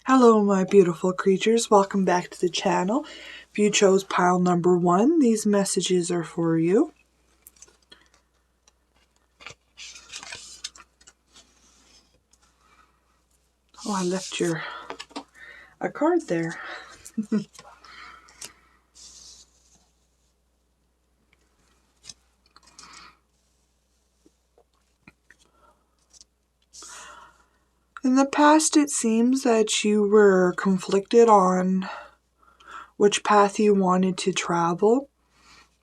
Hello, my beautiful creatures. Welcome back to the channel. If you chose pile number 1, these messages are for you. Oh, I left a card there. In the past, it seems that you were conflicted on which path you wanted to travel,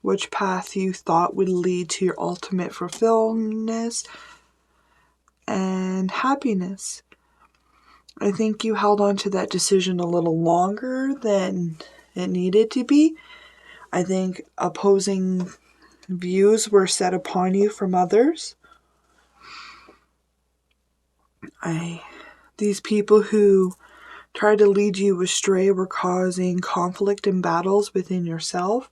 which path you thought would lead to your ultimate fulfillment and happiness. I think you held on to that decision a little longer than it needed to be. I think opposing views were set upon you from others. These people who tried to lead you astray were causing conflict and battles within yourself.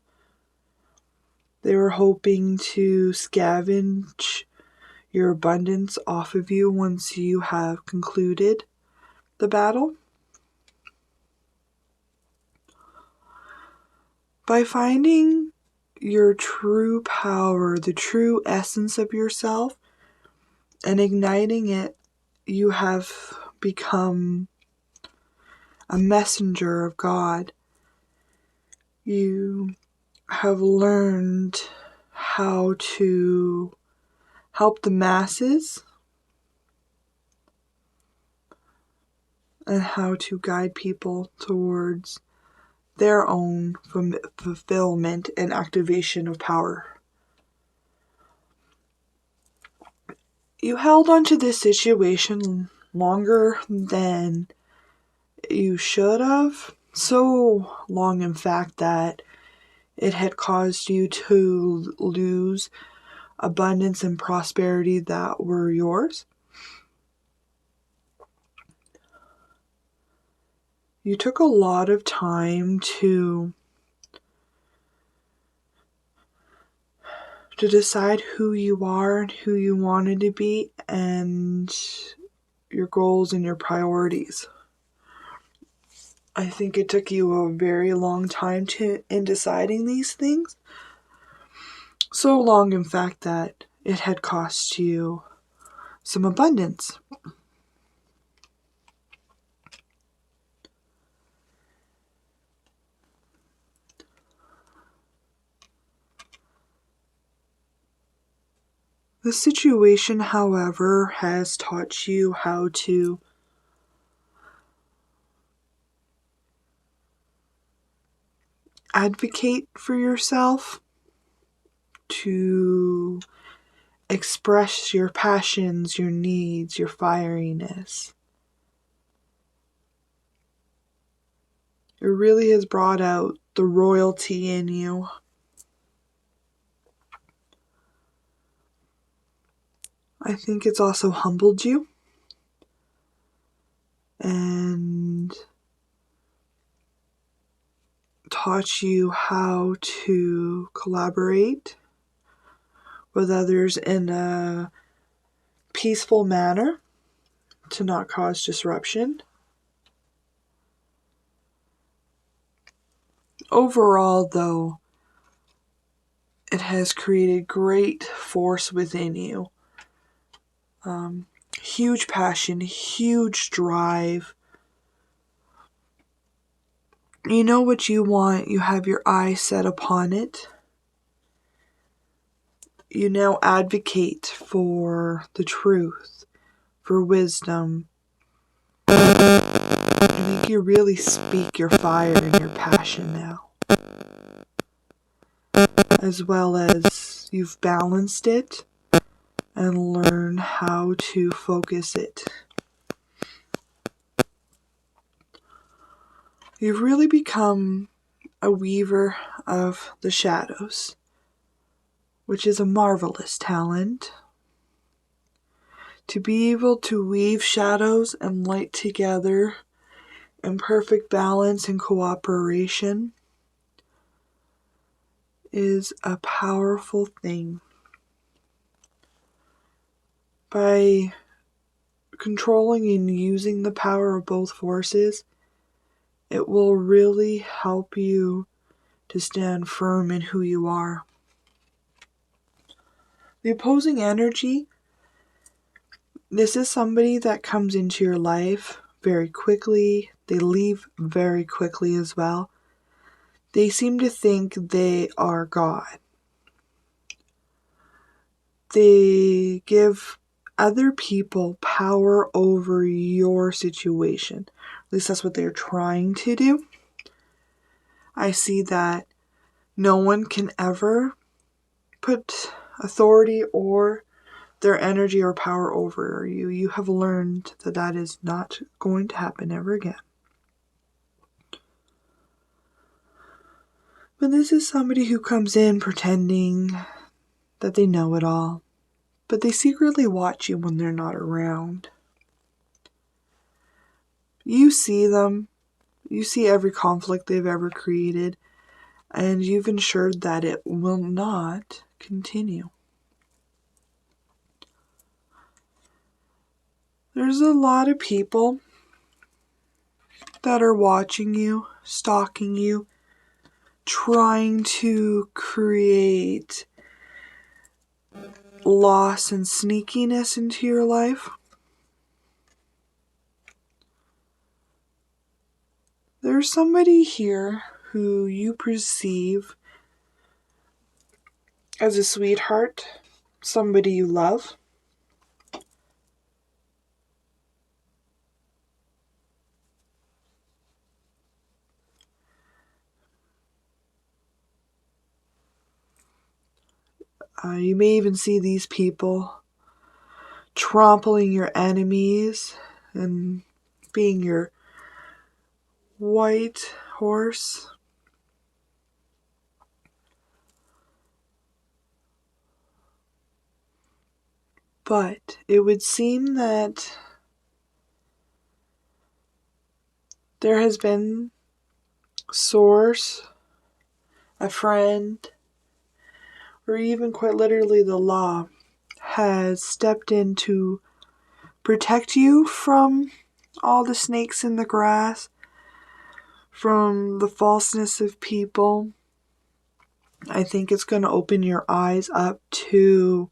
They were hoping to scavenge your abundance off of you once you have concluded the battle. By finding your true power, the true essence of yourself, and igniting it, you have become a messenger of God. You have learned how to help the masses and how to guide people towards their own fulfillment and activation of power. You held on to this situation longer than you should have. So long, in fact, that it had caused you to lose abundance and prosperity that were yours. You took a lot of time to decide who you are and who you wanted to be and your goals and your priorities. I think it took you a very long time in deciding these things. So long, in fact, that it had cost you some abundance. The situation, however, has taught you how to advocate for yourself, to express your passions, your needs, your fieriness. It really has brought out the royalty in you. I think it's also humbled you and taught you how to collaborate with others in a peaceful manner to not cause disruption. Overall, though, it has created great force within you. Huge passion, huge drive. You know what you want, you have your eyes set upon it. You now advocate for the truth, for wisdom. I think you really speak your fire and your passion now. As well as you've balanced it and learn how to focus it. You've really become a weaver of the shadows, which is a marvelous talent. To be able to weave shadows and light together in perfect balance and cooperation is a powerful thing. By controlling and using the power of both forces, it will really help you to stand firm in who you are. The opposing energy, this is somebody that comes into your life very quickly. They leave very quickly as well. They seem to think they are God. They give other people power over your situation. At least that's what they're trying to do. I see that no one can ever put authority or their energy or power over you. You have learned that that is not going to happen ever again. But this is somebody who comes in pretending that they know it all, but they secretly watch you when they're not around. You see them, you see every conflict they've ever created, and you've ensured that it will not continue. There's a lot of people that are watching you, stalking you, trying to create loss and sneakiness into your life. There's somebody here who you perceive as a sweetheart, somebody you love. You may even see these people trampling your enemies and being your white horse. But it would seem that there has been a source, a friend, or even quite literally the law has stepped in to protect you from all the snakes in the grass, from the falseness of people. I think it's going to open your eyes up to,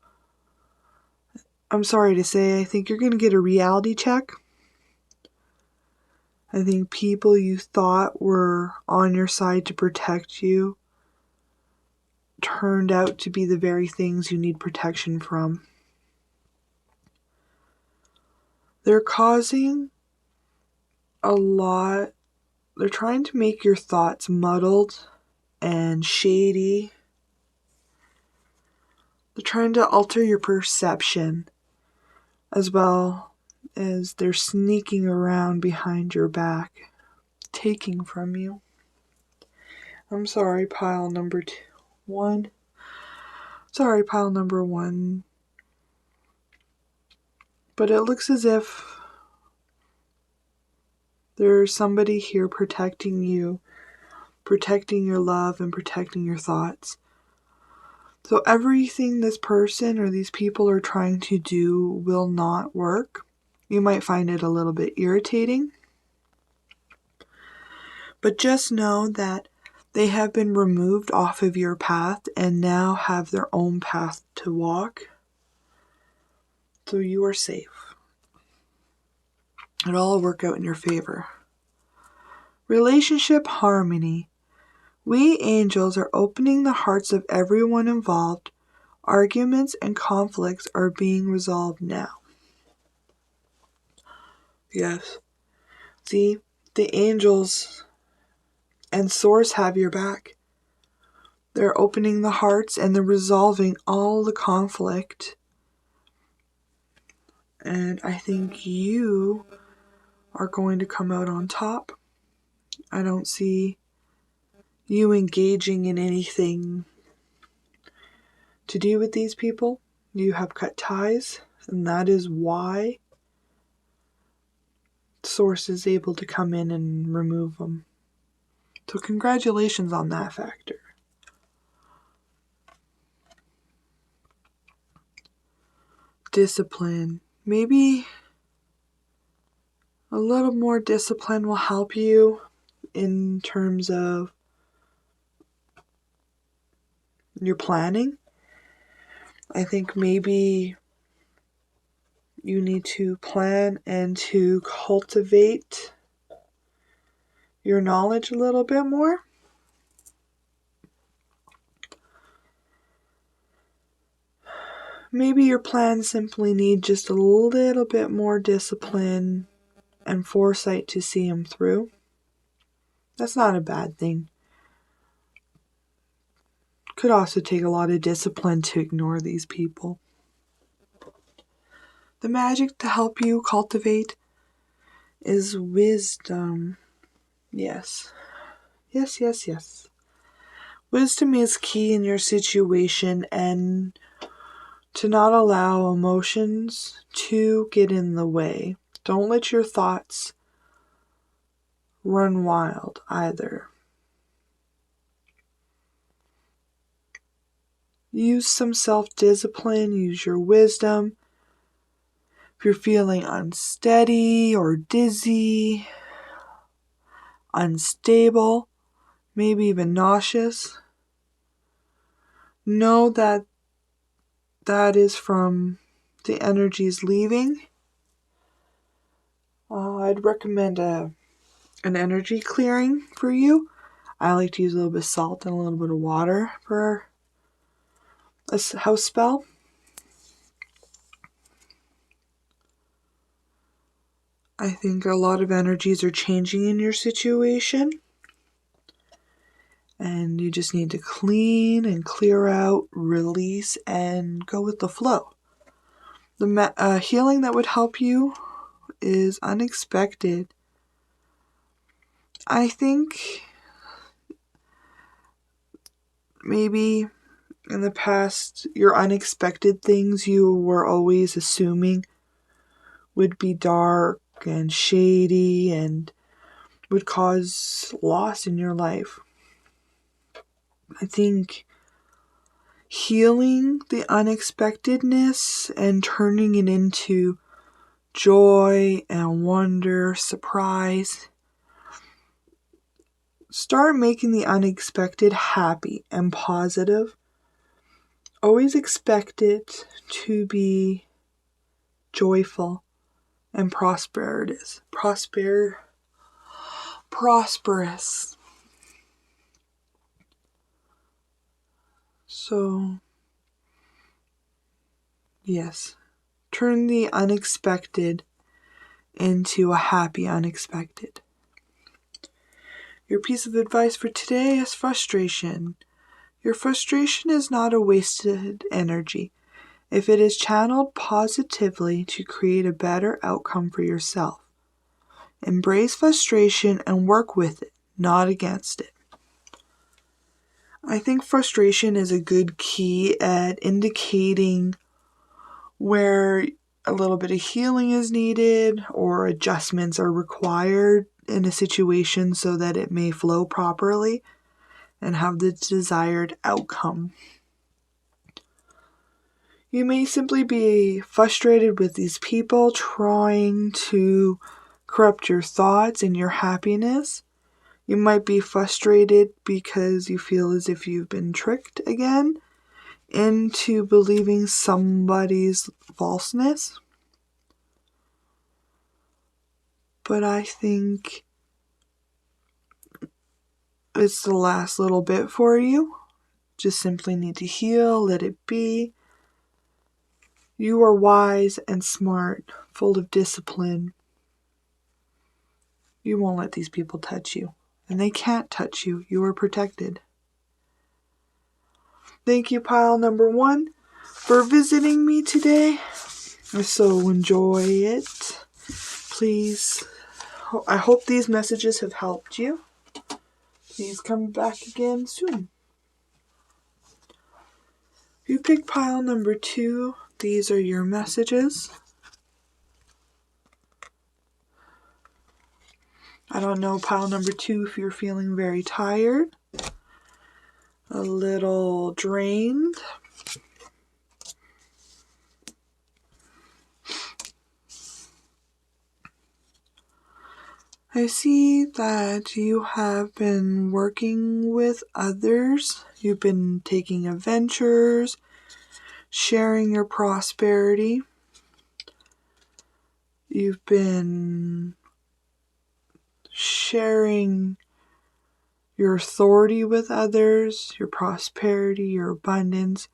I'm sorry to say, I think you're going to get a reality check. I think people you thought were on your side to protect you turned out to be the very things you need protection from. They're causing a lot. They're trying to make your thoughts muddled and shady. They're trying to alter your perception, as well as they're sneaking around behind your back, taking from you. I'm sorry, pile number 1. Sorry, pile number 1. But it looks as if there's somebody here protecting you, protecting your love, and protecting your thoughts. So everything this person or these people are trying to do will not work. You might find it a little bit irritating. But just know that they have been removed off of your path and now have their own path to walk. So you are safe. It'll all work out in your favor. Relationship harmony. We angels are opening the hearts of everyone involved. Arguments and conflicts are being resolved now. Yes. See, the angels and Source have your back. They're opening the hearts and they're resolving all the conflict. And I think you are going to come out on top. I don't see you engaging in anything to do with these people. You have cut ties, and that is why Source is able to come in and remove them. So congratulations on that factor. Discipline. Maybe A little more discipline will help you in terms of your planning. I think maybe you need to plan and to cultivate your knowledge a little bit more. Maybe your plans simply need just a little bit more discipline and foresight to see them through. That's not a bad thing. Could also take a lot of discipline to ignore these people. The magic to help you cultivate is wisdom. Yes. Yes. Wisdom is key in your situation, and to not allow emotions to get in the way. Don't let your thoughts run wild either. Use some self-discipline, use your wisdom. If you're feeling unsteady or dizzy, unstable, maybe even nauseous, know that that is from the energies leaving. I'd recommend an energy clearing for you. I like to use a little bit of salt and a little bit of water for a house spell. I think a lot of energies are changing in your situation, and you just need to clean and clear out, release, and go with the flow. The healing that would help you is unexpected. I think maybe in the past, your unexpected things you were always assuming would be dark and shady and would cause loss in your life. I think healing the unexpectedness and turning it into joy and wonder, surprise. Start making the unexpected happy and positive. Always expect it to be joyful and prosperous. So, yes, turn the unexpected into a happy unexpected. Your piece of advice for today is frustration. Your frustration is not a wasted energy if it is channeled positively to create a better outcome for yourself. Embrace frustration and work with it, not against it. I think frustration is a good key at indicating where a little bit of healing is needed or adjustments are required in a situation so that it may flow properly and have the desired outcome. You may simply be frustrated with these people trying to corrupt your thoughts and your happiness. You might be frustrated because you feel as if you've been tricked again into believing somebody's falseness. But I think it's the last little bit for you. Just simply need to heal, let it be. You are wise and smart, full of discipline. You won't let these people touch you. And they can't touch you. You are protected. Thank you, pile number 1, for visiting me today. I so enjoy it. Please, I hope these messages have helped you. Please come back again soon. If you pick pile number 2, these are your messages. I don't know, pile number 2, if you're feeling very tired, a little drained, I see that you have been working with others. You've been taking adventures, sharing your prosperity. You've been sharing your authority with others, your prosperity, your abundance.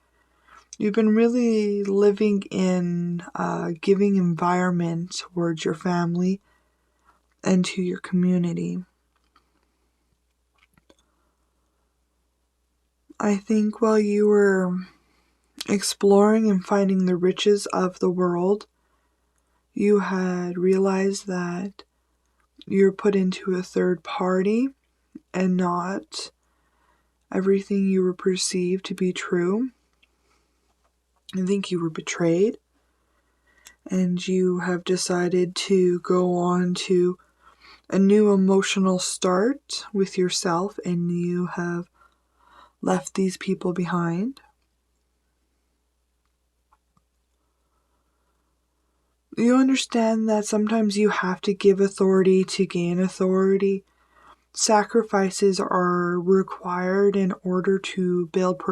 You've been really living in a giving environment towards your family and to your community. I think while you were exploring and finding the riches of the world, you had realized that you're put into a third party and not everything you were perceived to be true. I think you were betrayed, and you have decided to go on to a new emotional start with yourself, and you have left these people behind. You understand that sometimes you have to give authority to gain authority. Sacrifices are required in order to build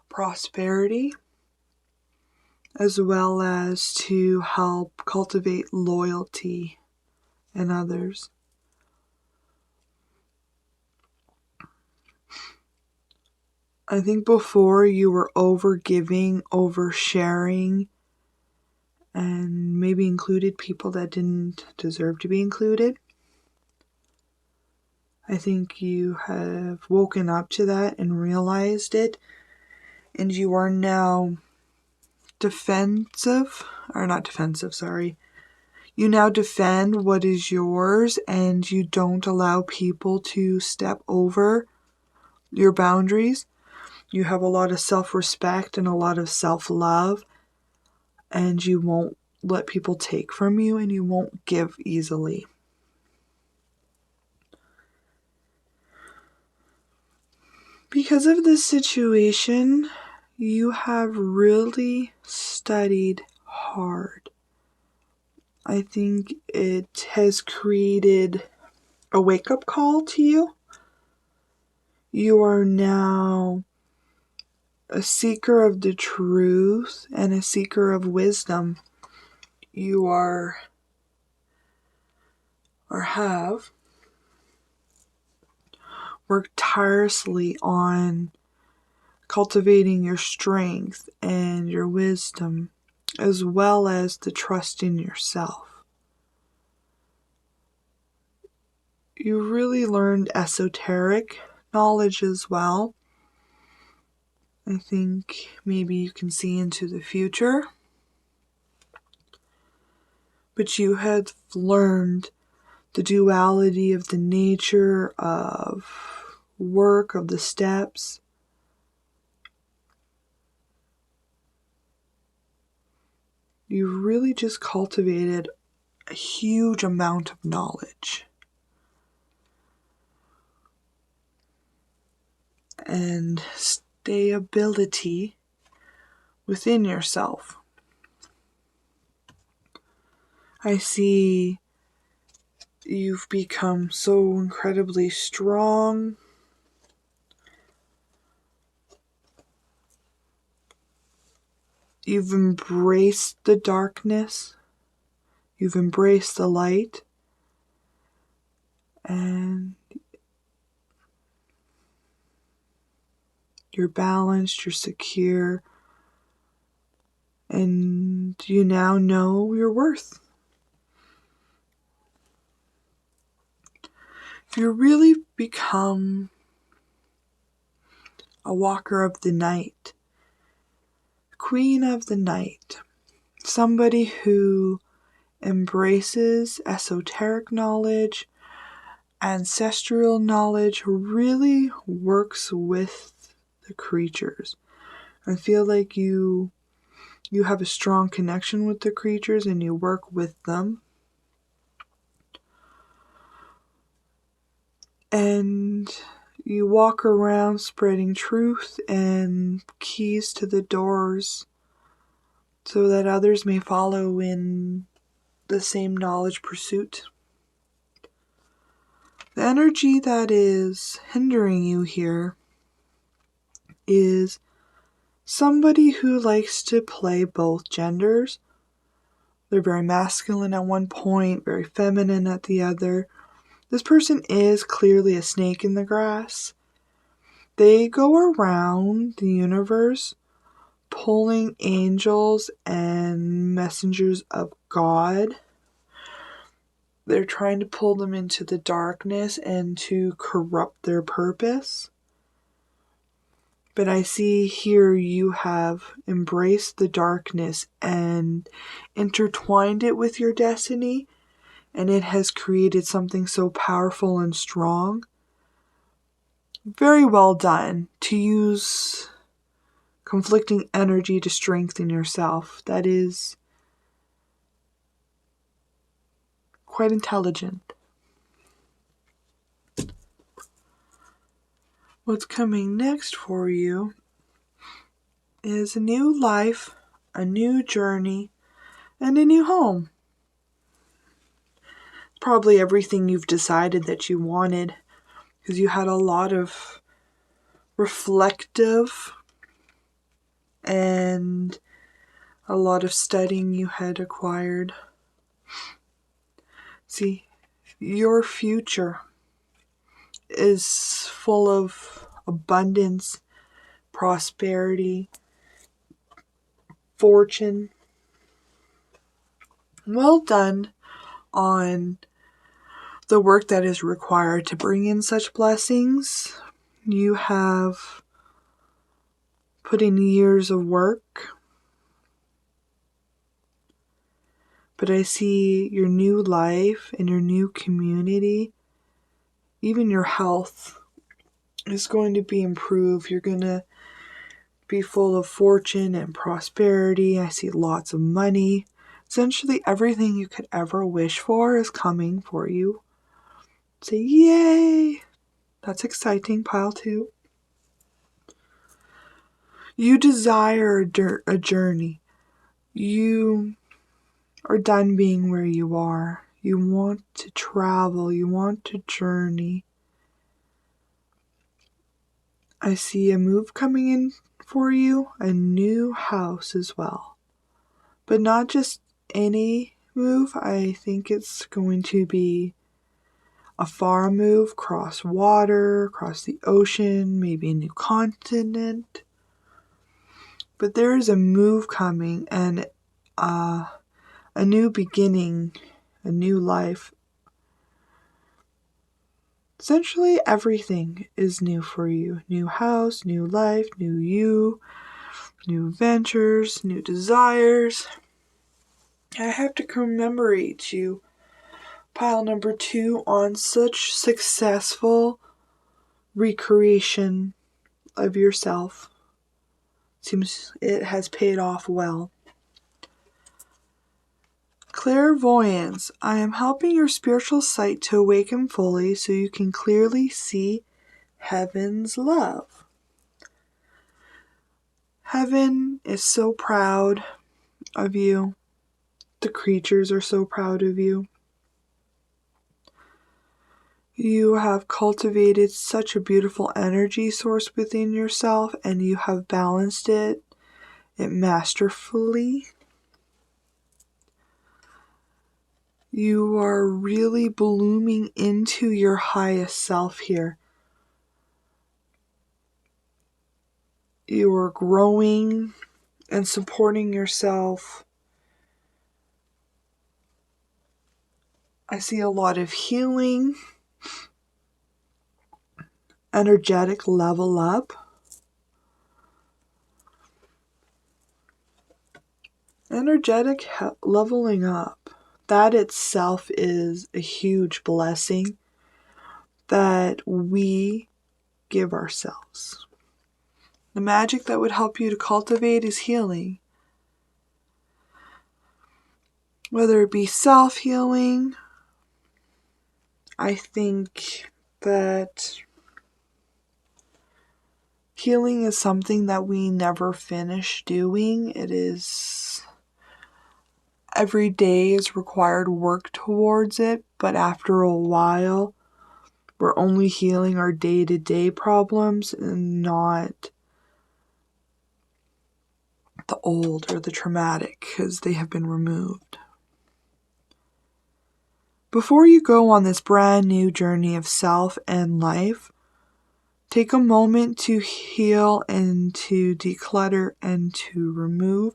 prosperity, as well as to help cultivate loyalty in others. I think before you were over-giving, over-sharing, and maybe included people that didn't deserve to be included. I think you have woken up to that and realized it, and you are now You now defend what is yours, and you don't allow people to step over your boundaries. You have a lot of self-respect and a lot of self-love, and you won't let people take from you, and you won't give easily. Because of this situation, you have really studied hard. I think it has created a wake-up call to you. You are now a seeker of the truth and a seeker of wisdom. You are, or have, worked tirelessly on cultivating your strength and your wisdom, as well as the trust in yourself. You really learned esoteric knowledge as well. I think maybe you can see into the future. But you had learned the duality of the nature of work, of the steps. You really just cultivated a huge amount of knowledge. And stability within yourself. I see you've become so incredibly strong. You've embraced the darkness. You've embraced the light. And you're balanced, you're secure, and you now know your worth. You really become a walker of the night, queen of the night, somebody who embraces esoteric knowledge, ancestral knowledge, who really works with the creatures. I feel like you have a strong connection with the creatures and you work with them. And you walk around spreading truth and keys to the doors so that others may follow in the same knowledge pursuit. The energy that is hindering you here is somebody who likes to play both genders. They're very masculine at one point, very feminine at the other. This person is clearly a snake in the grass. They go around the universe pulling angels and messengers of God. They're trying to pull them into the darkness and to corrupt their purpose. But I see here you have embraced the darkness and intertwined it with your destiny, and it has created something so powerful and strong. Very well done to use conflicting energy to strengthen yourself. That is quite intelligent. What's coming next for you is a new life, a new journey, and a new home. Probably everything you've decided that you wanted, because you had a lot of reflective and a lot of studying you had acquired. See, your future is full of abundance, prosperity, fortune. Well done on the work that is required to bring in such blessings. You have put in years of work, but I see your new life and your new community, even your health is going to be improved. You're going to be full of fortune and prosperity. I see lots of money. Essentially everything you could ever wish for is coming for you. Say, yay! That's exciting, pile 2. You desire a journey. You are done being where you are. You want to travel. You want to journey. I see a move coming in for you, a new house as well. But not just any move. I think it's going to be a far move, cross water, across the ocean, maybe a new continent. But there is a move coming and a new beginning, a new life. Essentially everything is new for you. New house, new life, new you, new ventures, new desires. I have to commemorate you, pile number 2, on such successful recreation of yourself. Seems it has paid off well. Clairvoyance. I am helping your spiritual sight to awaken fully so you can clearly see heaven's love. Heaven is so proud of you. The creatures are so proud of you. You have cultivated such a beautiful energy source within yourself, and you have balanced it masterfully. You are really blooming into your highest self here. You are growing and supporting yourself. I see a lot of healing, energetic level up. Energetic leveling up. That itself is a huge blessing that we give ourselves. The magic that would help you to cultivate is healing. Whether it be self-healing, I think that healing is something that we never finish doing. It is every day is required work towards it, but after a while, We're only healing our day-to-day problems and not the old or the traumatic, because they have been removed. Before you go on this brand new journey of self and life, take a moment to heal and to declutter and to remove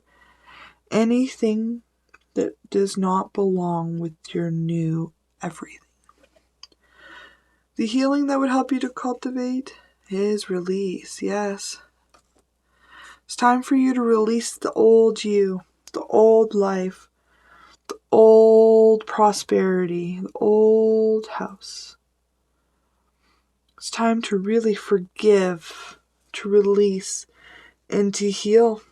anything that does not belong with your new everything. The healing that would help you to cultivate is release, yes. It's time for you to release the old you, the old life, the old prosperity, the old house. It's time to really forgive, to release, and to heal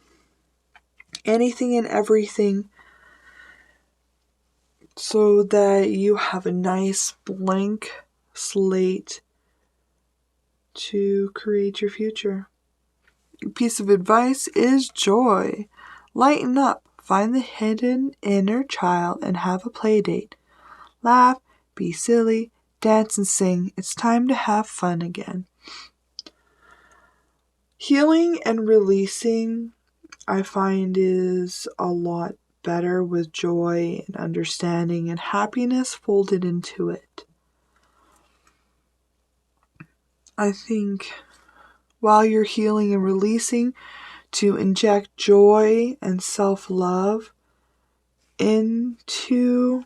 anything and everything so that you have a nice blank slate to create your future. A piece of advice is joy. Lighten up, find the hidden inner child and have a play date. Laugh, be silly, dance and sing. It's time to have fun again. Healing and releasing, I find, is a lot better with joy and understanding and happiness folded into it. I think while you're healing and releasing, to inject joy and self-love into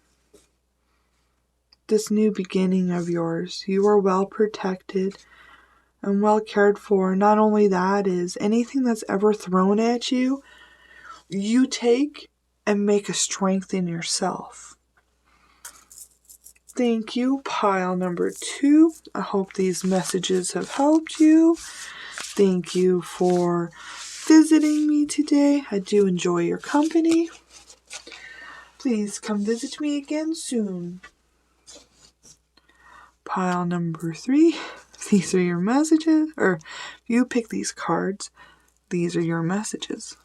this new beginning of yours. You are well protected and well cared for. Not only that, is anything that's ever thrown at you, you take and make a strength in yourself. Thank you, pile number 2. I hope these messages have helped you. Thank you for visiting me today. I do enjoy your company. Please come visit me again soon. Pile number 3. These are your messages. Or if you pick these cards, these are your messages.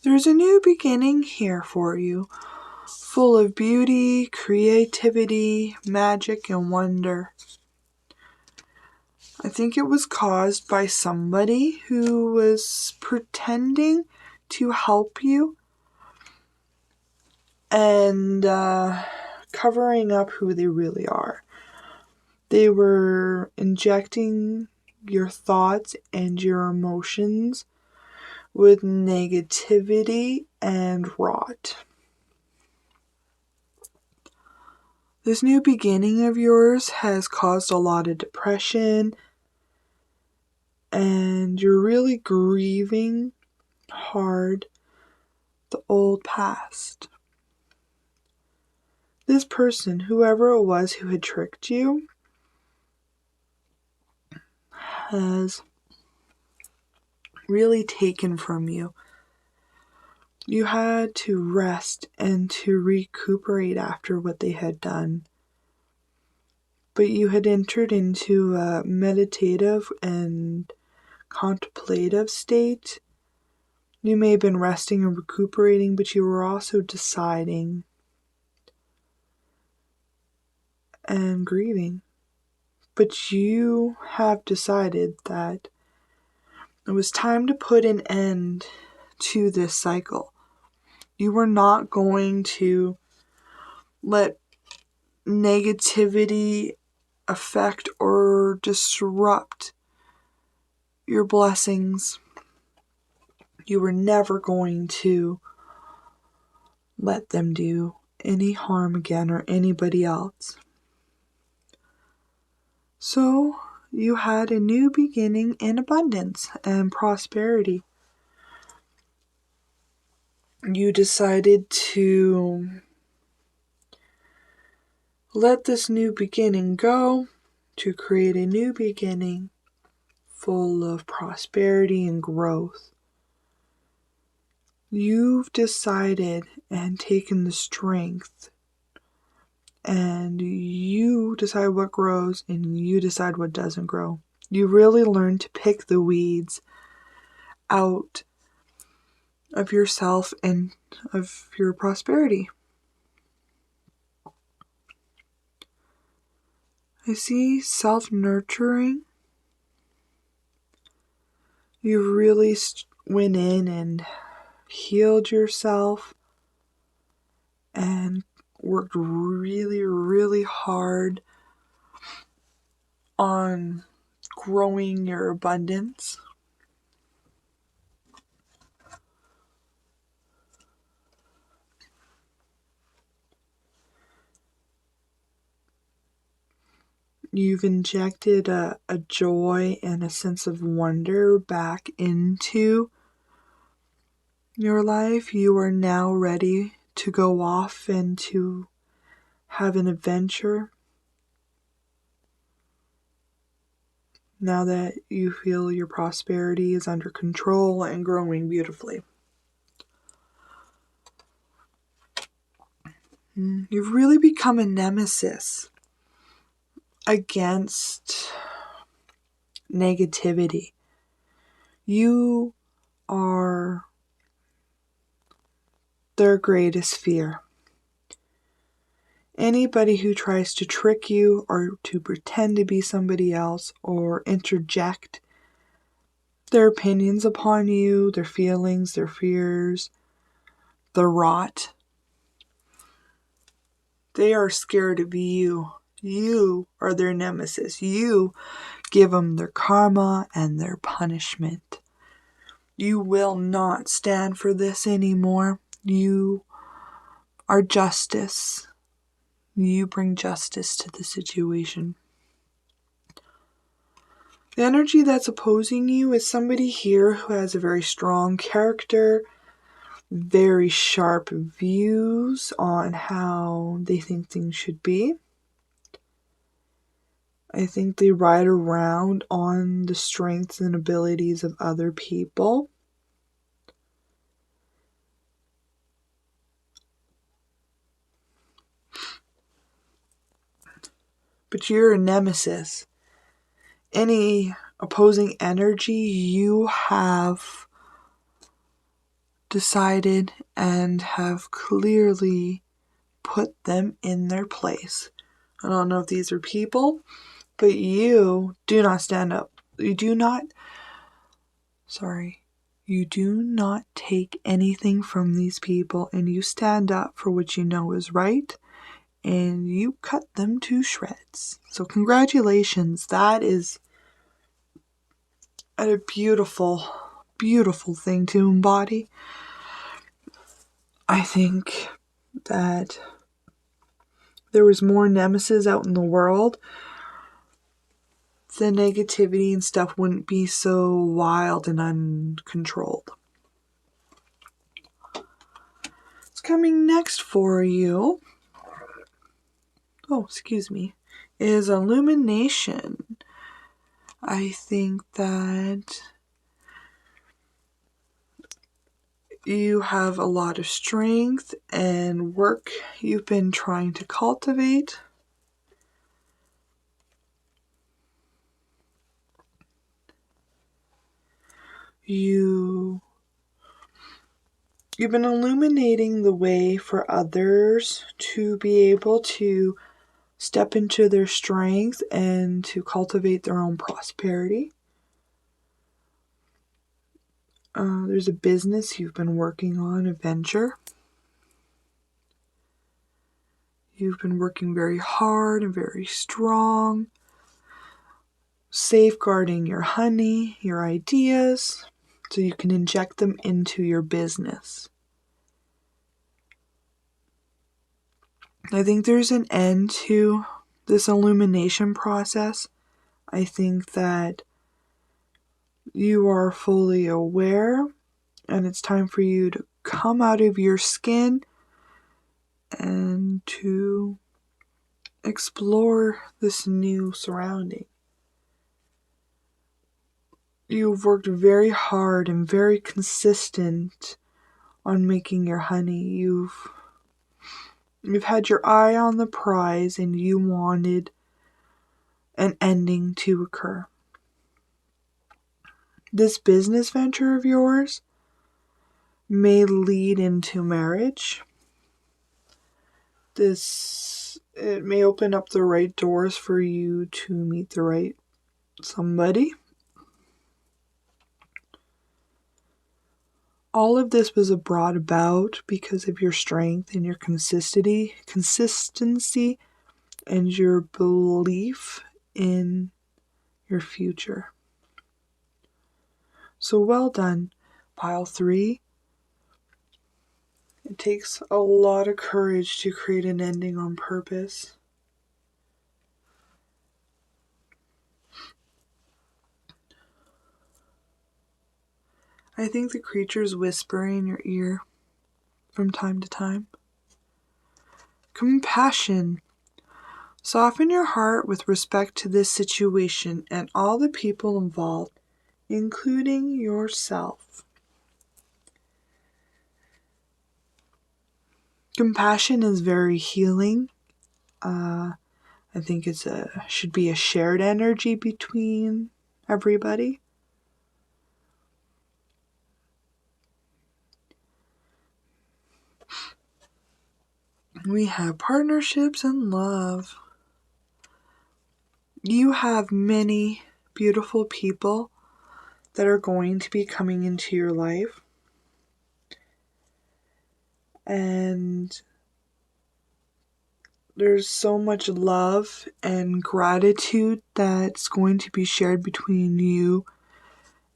There's a new beginning here for you, full of beauty, creativity, magic, and wonder. I think it was caused by somebody who was pretending to help you and covering up who they really are. They were injecting your thoughts and your emotions with negativity and rot. This new beginning of yours has caused a lot of depression, and you're really grieving hard the old past. This person, whoever it was who had tricked you, has really taken from you. You had to rest and to recuperate after what they had done. But you had entered into a meditative and contemplative state. You may have been resting and recuperating, but you were also deciding and grieving. But you have decided that it was time to put an end to this cycle. You were not going to let negativity affect or disrupt your blessings. You were never going to let them do any harm again or anybody else. So you had a new beginning in abundance and prosperity. You decided to let this new beginning go, to create a new beginning full of prosperity and growth. You've decided and taken the strength, and you decide what grows and you decide what doesn't grow. You really learn to pick the weeds out of yourself and of your prosperity. I see self-nurturing. You really went in and healed yourself and worked really, really hard on growing your abundance. You've injected a joy and a sense of wonder back into your life. You are now ready to go off and to have an adventure. Now that you feel your prosperity is under control and growing beautifully. You've really become a nemesis against negativity. You are their greatest fear. Anybody who tries to trick you or to pretend to be somebody else or interject their opinions upon you, their feelings, their fears, the rot, they are scared of you. You are their nemesis. You give them their karma and their punishment. You will not stand for this anymore. You are justice. You bring justice to the situation. The energy that's opposing you is somebody here who has a very strong character, very sharp views on how they think things should be. I think they ride around on the strengths and abilities of other people. But you're a nemesis. Any opposing energy, you have decided and have clearly put them in their place. I don't know if these are people, but you do not stand up. You do not take anything from these people, and you stand up for what you know is right, and you cut them to shreds. So congratulations. That is a beautiful, beautiful thing to embody. I think that there was more nemesis out in the world, the negativity and stuff wouldn't be so wild and uncontrolled. What's coming next for you, is illumination. I think that you have a lot of strength and work you've been trying to cultivate. You've been illuminating the way for others to be able to step into their strength and to cultivate their own prosperity. There's a business you've been working on, a venture. You've been working very hard and very strong, safeguarding your honey, your ideas, so you can inject them into your business. I think there's an end to this illumination process. I think that you are fully aware, and it's time for you to come out of your skin and to explore this new surrounding. You've worked very hard and very consistent on making your honey. You've had your eye on the prize, and you wanted an ending to occur. This business venture of yours may lead into marriage. It may open up the right doors for you to meet the right somebody. All of this was brought about because of your strength and your consistency and your belief in your future. So well done, pile 3. It takes a lot of courage to create an ending on purpose. I think the creatures whisper in your ear from time to time. Compassion. Soften your heart with respect to this situation and all the people involved, including yourself. Compassion is very healing. I think it should be a shared energy between everybody. We have partnerships and love. You have many beautiful people that are going to be coming into your life. And there's so much love and gratitude that's going to be shared between you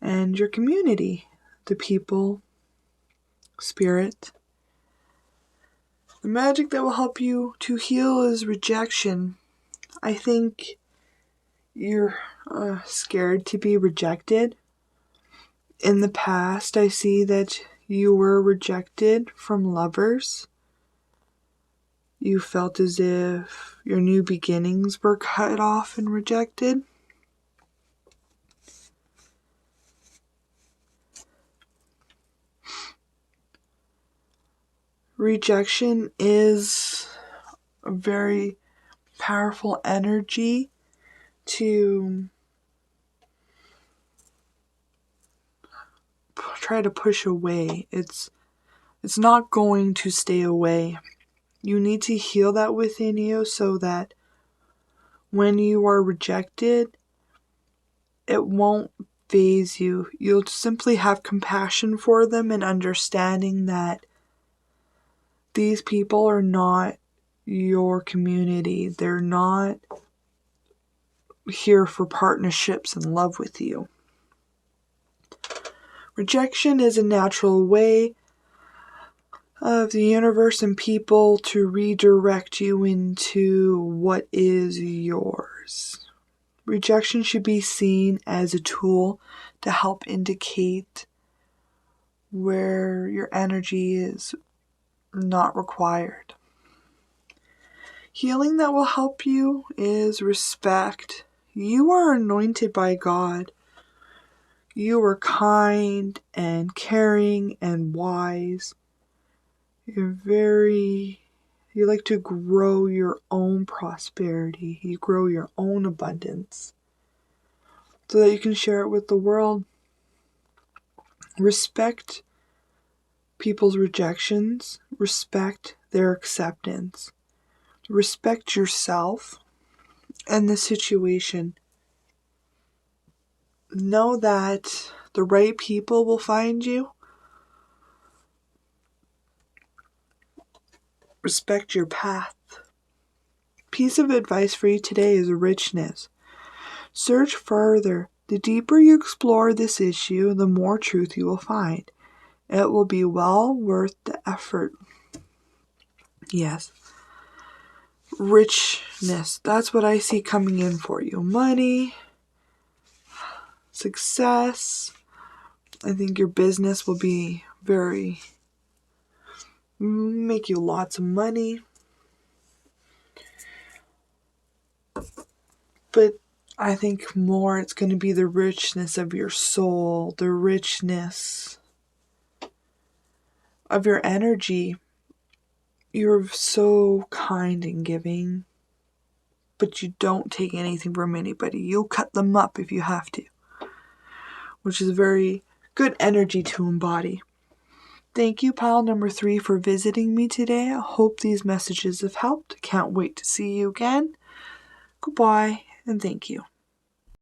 and your community, the people, spirit. The magic that will help you to heal is rejection. I think you're scared to be rejected. In the past, I see that you were rejected from lovers. You felt as if your new beginnings were cut off and rejected. Rejection is a very powerful energy to try to push away. It's not going to stay away. You need to heal that within you so that when you are rejected, it won't faze you. You'll simply have compassion for them and understanding that these people are not your community. They're not here for partnerships and love with you. Rejection is a natural way of the universe and people to redirect you into what is yours. Rejection should be seen as a tool to help indicate where your energy is not required. Healing that will help you is respect. You are anointed by God. You are kind and caring and wise. You like to grow your own prosperity. You grow your own abundance so that you can share it with the world. Respect people's rejections. Respect their acceptance. Respect yourself and the situation. Know that the right people will find you. Respect your path. Piece of advice for you today is richness. Search further. The deeper you explore this issue, the more truth you will find. It will be well worth the effort. Yes. Richness. That's what I see coming in for you. Money. Success. I think your business will be make you lots of money. But I think more it's going to be the richness of your soul, the richness of your energy. You're so kind and giving, but you don't take anything from anybody. You'll cut them up if you have to. which is a very good energy to embody. Thank you, pile number 3, for visiting me today. I hope these messages have helped. Can't wait to see you again. Goodbye, and thank you.